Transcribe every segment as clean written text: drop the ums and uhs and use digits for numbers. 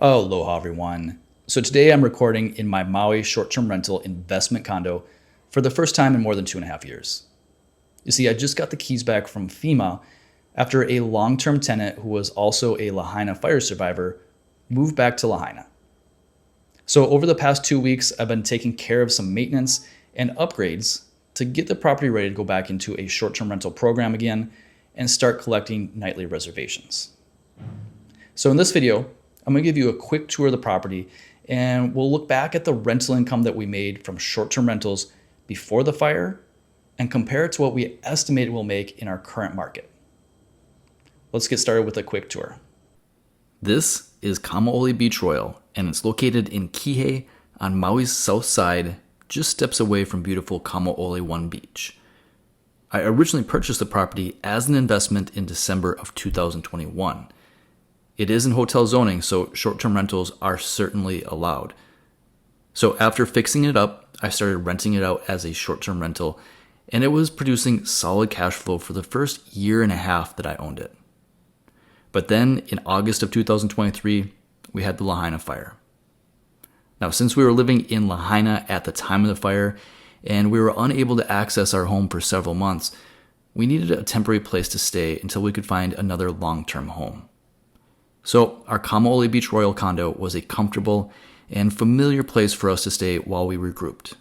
Aloha everyone. So today I'm recording in my Maui short-term rental investment condo for the first time in more than 2.5 years. You see, I just got the keys back from FEMA after a long-term tenant who was also a Lahaina fire survivor moved back to Lahaina. So over the past 2 weeks, I've been taking care of some maintenance and upgrades to get the property ready to go back into a short-term rental program again and start collecting nightly reservations. So in this video, I'm going to give you a quick tour of the property and we'll look back at the rental income that we made from short-term rentals before the fire and compare it to what we estimate we'll make in our current market. Let's get started with a quick tour. This is Kamaole Beach Royal and it's located in Kihei on Maui's south side, just steps away from beautiful Kamaole 1 Beach. I originally purchased the property as an investment in December of 2021. It is in hotel zoning, so short-term rentals are certainly allowed. So after fixing it up, I started renting it out as a short-term rental, and it was producing solid cash flow for the first year and a half that I owned it. But then in August of 2023, we had the Lahaina fire. Now, since we were living in Lahaina at the time of the fire, and we were unable to access our home for several months, we needed a temporary place to stay until we could find another long-term home. So our Kamaole Beach Royal condo was a comfortable and familiar place for us to stay while we regrouped.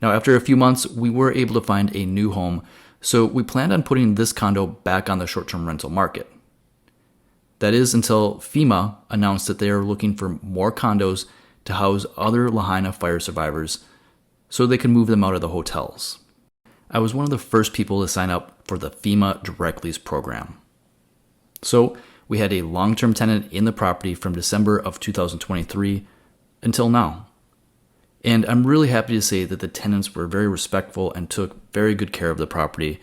Now, after a few months, we were able to find a new home, so we planned on putting this condo back on the short-term rental market. That is until FEMA announced that they are looking for more condos to house other Lahaina fire survivors so they can move them out of the hotels. I was one of the first people to sign up for the FEMA Direct Lease program. So we had a long-term tenant in the property from December of 2023 until now. And I'm really happy to say that the tenants were very respectful and took very good care of the property.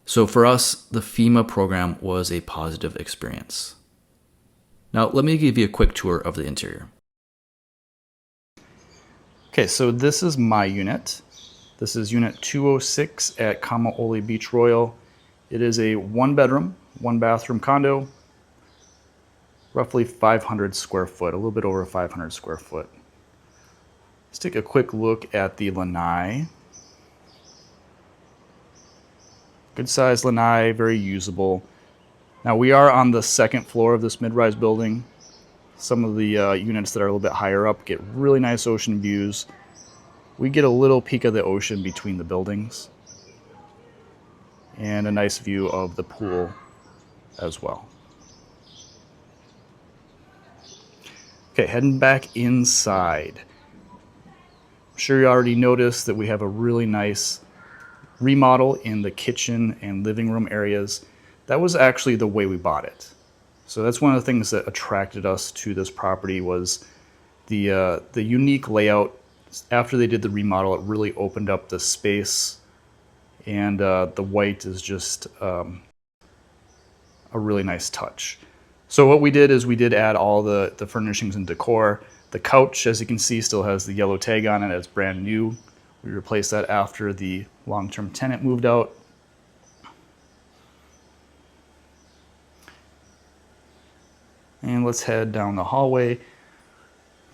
So for us, the FEMA program was a positive experience. Now, let me give you a quick tour of the interior. Okay, so this is my unit. This is unit 206 at Kamaole Beach Royal. It is a 1-bedroom, 1-bathroom condo. Roughly 500 square foot, a little bit over 500 square foot. Let's take a quick look at the lanai. Good size lanai, very usable. Now we are on the second floor of this mid-rise building. Some of the units that are a little bit higher up get really nice ocean views. We get a little peek of the ocean between the buildings and a nice view of the pool as well. Okay, heading back inside. I'm sure you already noticed that we have a really nice remodel in the kitchen and living room areas. That was actually the way we bought it. So that's one of the things that attracted us to this property was the unique layout. After they did the remodel, it really opened up the space, and the white is just a really nice touch. So what we did is we did add all the furnishings and decor. The couch, as you can see, still has the yellow tag on it. It's brand new. We replaced that after the long-term tenant moved out. And let's head down the hallway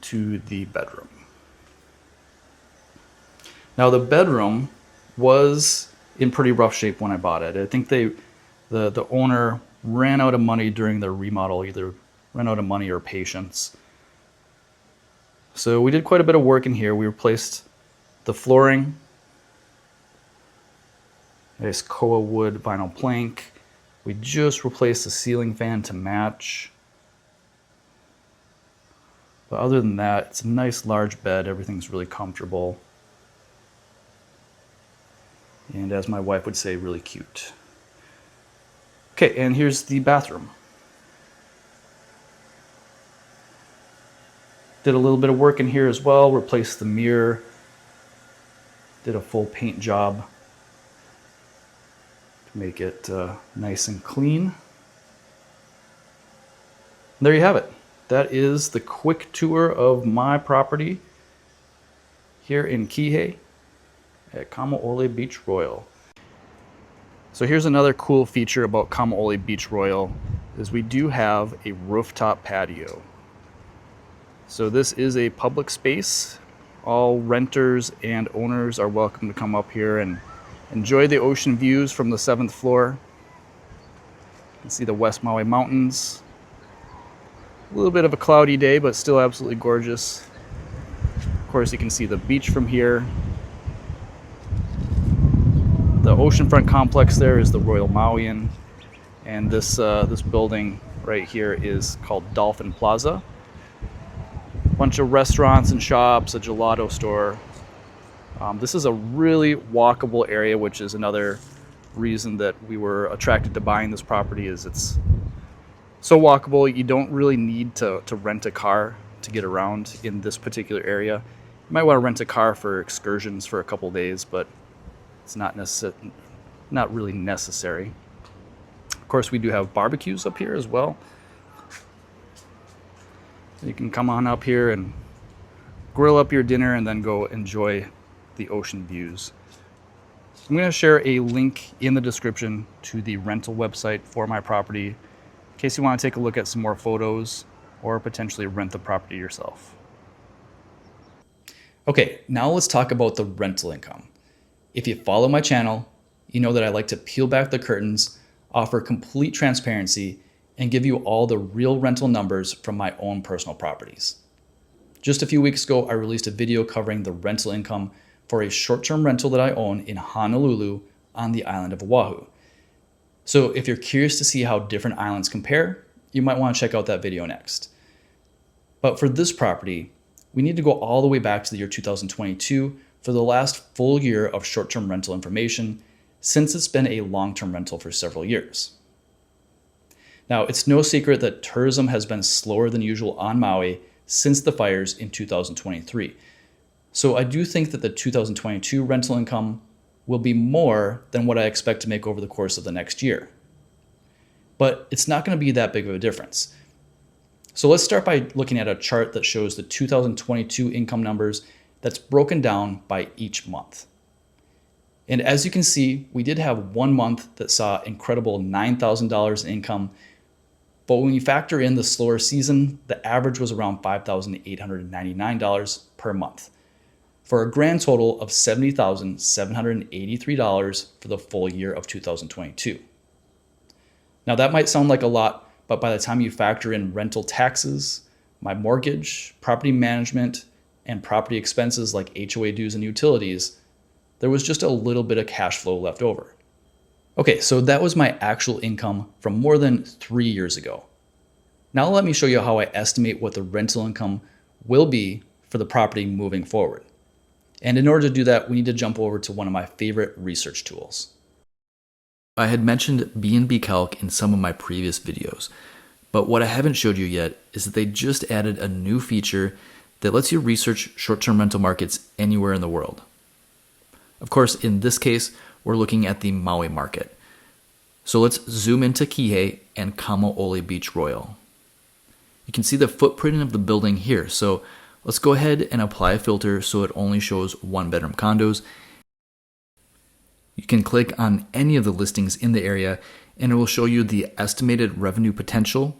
to the bedroom. Now the bedroom was in pretty rough shape when I bought it. I think the owner ran out of money during the remodel, either ran out of money or patience. So we did quite a bit of work in here. We replaced the flooring, nice koa wood vinyl plank. We just replaced the ceiling fan to match. But other than that, it's a nice large bed. Everything's really comfortable. And as my wife would say, really cute. Okay, and here's the bathroom. Did a little bit of work in here as well, replaced the mirror, did a full paint job to make it nice and clean. There you have it. That is the quick tour of my property here in Kihei at Kamaole Beach Royal. So here's another cool feature about Kamaole Beach Royal is we do have a rooftop patio. So this is a public space. All renters and owners are welcome to come up here and enjoy the ocean views from the 7th floor. You can see the West Maui Mountains. A little bit of a cloudy day, but still absolutely gorgeous. Of course, you can see the beach from here. The oceanfront complex there is the Royal Mauian, and this building right here is called Dolphin Plaza. Bunch of restaurants and shops, a gelato store. This is a really walkable area, which is another reason that we were attracted to buying this property. Is it's so walkable. You don't really need to rent a car to get around in this particular area. You might want to rent a car for excursions for a couple days, but it's not really necessary. Of course, we do have barbecues up here as well. You can come on up here and grill up your dinner and then go enjoy the ocean views. I'm going to share a link in the description to the rental website for my property in case you want to take a look at some more photos or potentially rent the property yourself. Okay, now let's talk about the rental income. If you follow my channel, you know that I like to peel back the curtains, offer complete transparency, and give you all the real rental numbers from my own personal properties. Just a few weeks ago, I released a video covering the rental income for a short-term rental that I own in Honolulu on the island of Oahu. So if you're curious to see how different islands compare, you might want to check out that video next. But for this property, we need to go all the way back to the year 2022 for the last full year of short-term rental information, since it's been a long-term rental for several years. Now, it's no secret that tourism has been slower than usual on Maui since the fires in 2023. So I do think that the 2022 rental income will be more than what I expect to make over the course of the next year. But it's not going to be that big of a difference. So let's start by looking at a chart that shows the 2022 income numbers that's broken down by each month. And as you can see, we did have one month that saw incredible $9,000 in income. But when you factor in the slower season, the average was around $5,899 per month, for a grand total of $70,783 for the full year of 2022. Now that might sound like a lot, but by the time you factor in rental taxes, my mortgage, property management, and property expenses like HOA dues and utilities, there was just a little bit of cash flow left over. Okay, so that was my actual income from more than 3 years ago. Now let me show you how I estimate what the rental income will be for the property moving forward. And in order to do that, we need to jump over to one of my favorite research tools. I had mentioned B&B Calc in some of my previous videos, but what I haven't showed you yet is that they just added a new feature that lets you research short-term rental markets anywhere in the world. Of course, in this case, we're looking at the Maui market. So let's zoom into Kihei and Kamaole Beach Royal. You can see the footprint of the building here, so let's go ahead and apply a filter so it only shows one-bedroom condos. You can click on any of the listings in the area and it will show you the estimated revenue potential.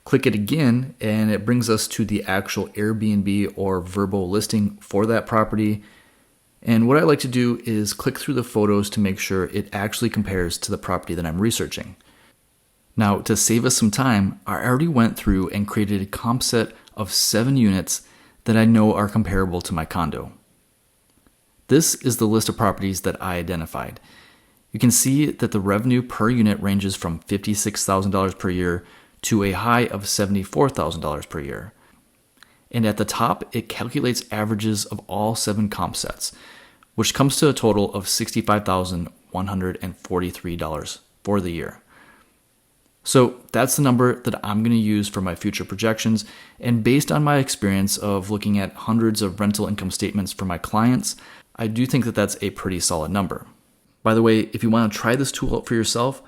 Click it again and it brings us to the actual Airbnb or Vrbo listing for that property. And what I like to do is click through the photos to make sure it actually compares to the property that I'm researching. Now, to save us some time, I already went through and created a comp set of 7 units that I know are comparable to my condo. This is the list of properties that I identified. You can see that the revenue per unit ranges from $56,000 per year to a high of $74,000 per year. And at the top, it calculates averages of all 7 comp sets, which comes to a total of $65,143 for the year. So that's the number that I'm going to use for my future projections, and based on my experience of looking at hundreds of rental income statements for my clients, I do think that that's a pretty solid number. By the way, if you want to try this tool out for yourself,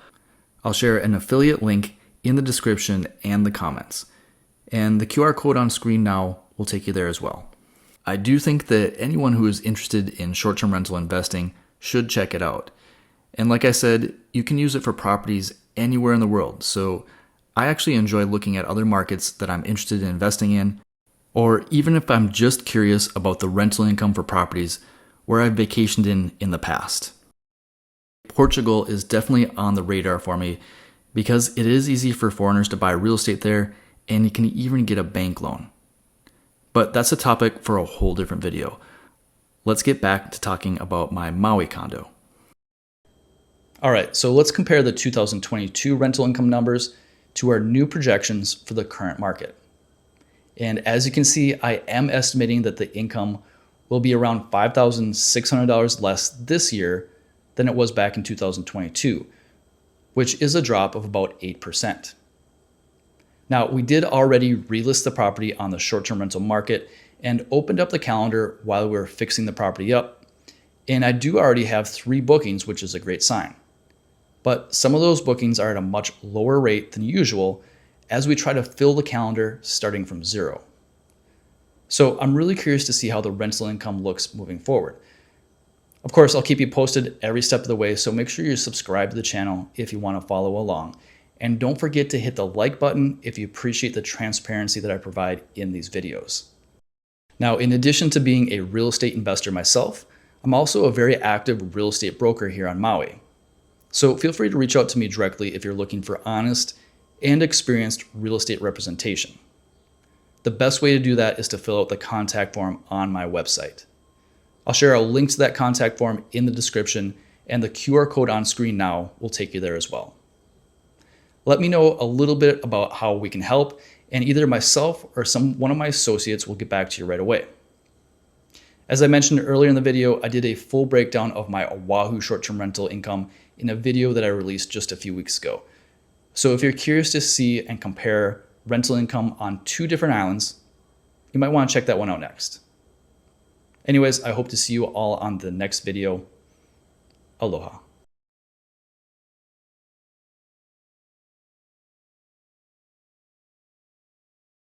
I'll share an affiliate link in the description and the comments. And the QR code on screen now will take you there as well. I do think that anyone who is interested in short-term rental investing should check it out. And like I said, you can use it for properties anywhere in the world. So I actually enjoy looking at other markets that I'm interested in investing in, or even if I'm just curious about the rental income for properties where I've vacationed in the past. Portugal is definitely on the radar for me because it is easy for foreigners to buy real estate there, and you can even get a bank loan. But that's a topic for a whole different video. Let's get back to talking about my Maui condo. All right, so let's compare the 2022 rental income numbers to our new projections for the current market. And as you can see, I am estimating that the income will be around $5,600 less this year than it was back in 2022, which is a drop of about 8%. Now, we did already relist the property on the short-term rental market and opened up the calendar while we were fixing the property up. And I do already have 3 bookings, which is a great sign. But some of those bookings are at a much lower rate than usual as we try to fill the calendar starting from zero. So I'm really curious to see how the rental income looks moving forward. Of course, I'll keep you posted every step of the way, so make sure you subscribe to the channel if you want to follow along. And don't forget to hit the like button if you appreciate the transparency that I provide in these videos. Now, in addition to being a real estate investor myself, I'm also a very active real estate broker here on Maui. So feel free to reach out to me directly if you're looking for honest and experienced real estate representation. The best way to do that is to fill out the contact form on my website. I'll share a link to that contact form in the description, and the QR code on screen now will take you there as well. Let me know a little bit about how we can help, and either myself or one of my associates will get back to you right away. As I mentioned earlier in the video, I did a full breakdown of my Oahu short-term rental income in a video that I released just a few weeks ago. So if you're curious to see and compare rental income on 2 different islands, you might want to check that one out next. Anyways, I hope to see you all on the next video. Aloha.